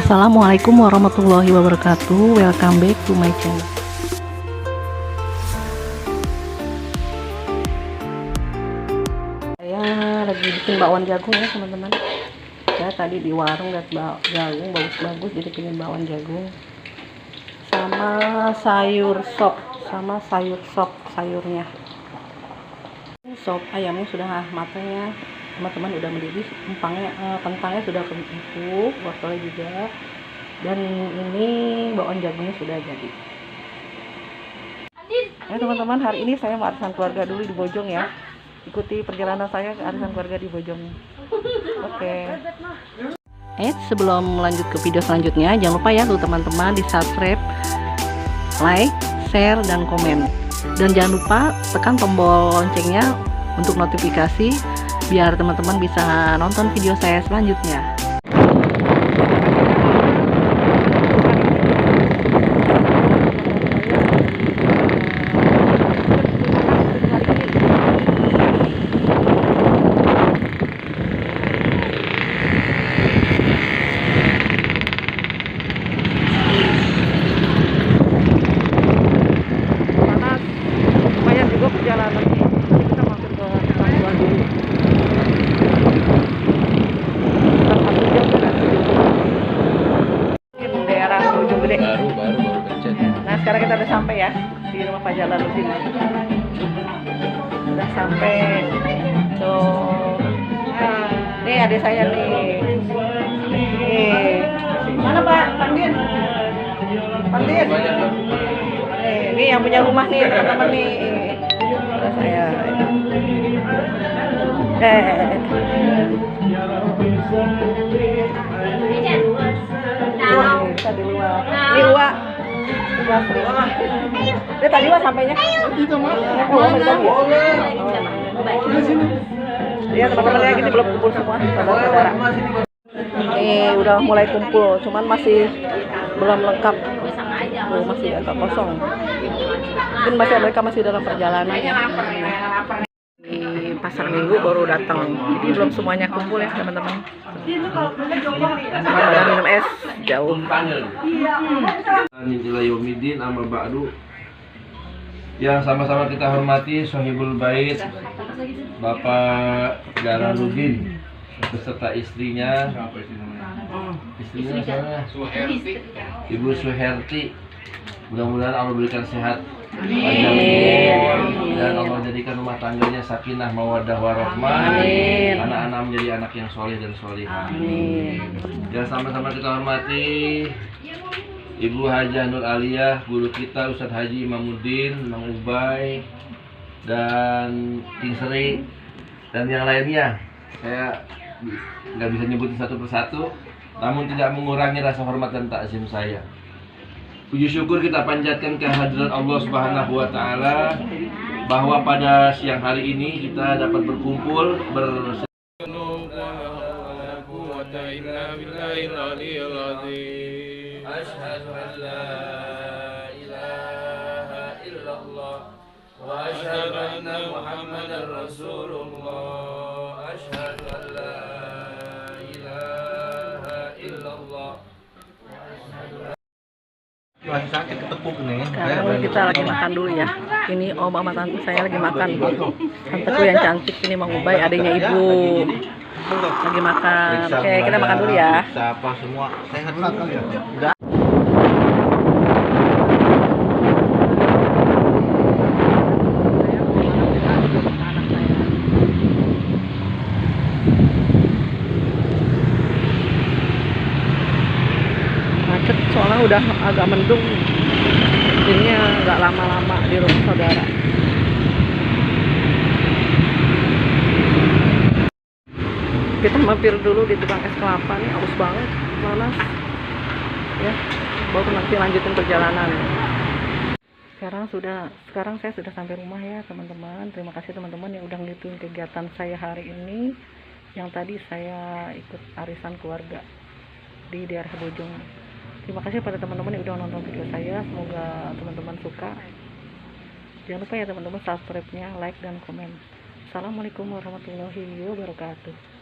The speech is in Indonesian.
Assalamualaikum warahmatullahi wabarakatuh. Welcome back to my channel. Saya lagi bikin bakwan jagung ya teman-teman. Saya tadi di warung lihat jagung bagus-bagus, jadi bikin bakwan jagung sama sayur sop, sayurnya. Sop ayamnya sudah matang ya teman-teman, udah mendidih. Kentangnya sudah empuk, wortelnya juga, dan ini bakwan jagungnya sudah jadi. Teman-teman, hari ini saya mau arisan keluarga dulu di Bojong ya. Ikuti perjalanan saya ke arisan keluarga di Bojong. Oke. Sebelum lanjut ke video selanjutnya, jangan lupa ya tuh teman-teman di subscribe, like, share, dan komen. Dan jangan lupa tekan tombol loncengnya untuk notifikasi biar teman-teman bisa nonton video saya selanjutnya. Panas, lumayan juga perjalanannya. Kita mampir ke Panggilan dulu. Daerah Bojong Gede. Baru pencet. Nah, sekarang kita udah sampai ya di rumah Pak Jalaluddin. Udah sampai tuh. Nih adik saya nih. Mana Pak? Pandin. Ini yang punya rumah nih teman-teman nih. Udah saya. Kita di luar. Ini Uwa. Dia tadi Wak sampainya. Iya teman-teman ya, gini belum kumpul semua saudara-saudara. Ini udah mulai kumpul, cuman masih belum lengkap. Masih agak kosong. Mungkin mereka masih dalam perjalanan ya. Di pasar minggu baru datang, jadi belum semuanya kumpul ya teman-teman. Minum es jauh. Yomidin amma ba'du. Yang sama-sama kita hormati Sohibul Bait Bapak Jalaluddin beserta istrinya. Istrinya siapa? Ibu Suherti. Mudah-mudahan Allah berikan sehat. Amin. Dan Allah jadikan rumah tangganya sakinah mawaddah warahmah. Anak-anak menjadi anak yang soleh dan solihah. Amin. Dan sama-sama kita hormati Ibu Hajah Nur Aliyah, guru kita Ustadz Haji Imamuddin, Mang Ubay, dan King Seri, dan yang lainnya. Saya nggak bisa nyebutin satu persatu, namun tidak mengurangi rasa hormat dan takzim saya. Puji syukur kita panjatkan kehadiran Allah Subhanahu wa Ta'ala bahwa pada siang hari ini kita dapat berkumpul Asyhadu an la ilaha illallah wa asyhadu anna Muhammadar Rasulullah. Asyhadu an la ilaha illallah. Masih sakit ketepuk nih. Sekarang kita lagi makan dulu ya. Ini om sama tante saya lagi makan. Tanteku yang cantik ini Mang Ubay, adiknya ibu. Lagi makan. Oke, kita makan dulu ya. Siapa semua sehat dulu ya? Udah. Macet soalnya udah agak mendung. Ini agak lama-lama di rumah saudara. Kita mampir dulu di tukang es kelapa nih, haus banget, panas ya, baru nanti lanjutin perjalanan. Sekarang saya sudah sampai rumah ya teman-teman. Terima kasih teman-teman yang udah ngikutin kegiatan saya hari ini, yang tadi saya ikut arisan keluarga di daerah Bojong. Terima kasih pada teman-teman yang udah nonton video saya, semoga teman-teman suka. Jangan lupa ya teman-teman subscribe-nya, like, dan komen. Assalamualaikum warahmatullahi wabarakatuh.